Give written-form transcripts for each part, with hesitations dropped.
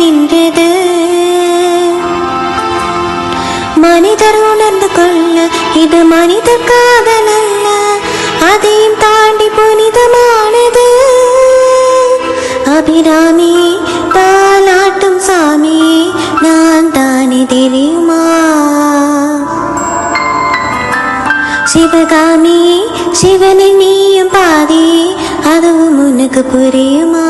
நின்றது. மனிதர் உணர்ந்து கொள்ள இது மனித காதல் அல்ல, அதையும் தாண்டி புனிதமானது. அபிராமி தாலாட்டும் சாமி நான் தானே தெரியுமா? சிவகாமி சிவனை நீயும் பாதி, அதுவும் உனக்கு புரியுமா?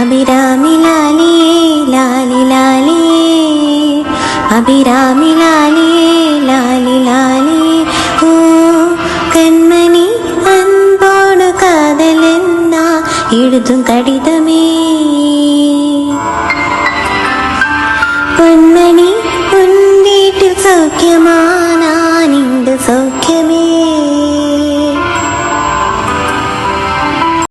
அபிராமி லாலியே லாலி லாலியே, அபிராமி லாலியே லாலி லாலியே. ஓ கண்மணி அன்போடு காதல் என்ன எழுதும் கடிதமே. பொன்மணி உன் வீட்டில் சௌக்கியமா?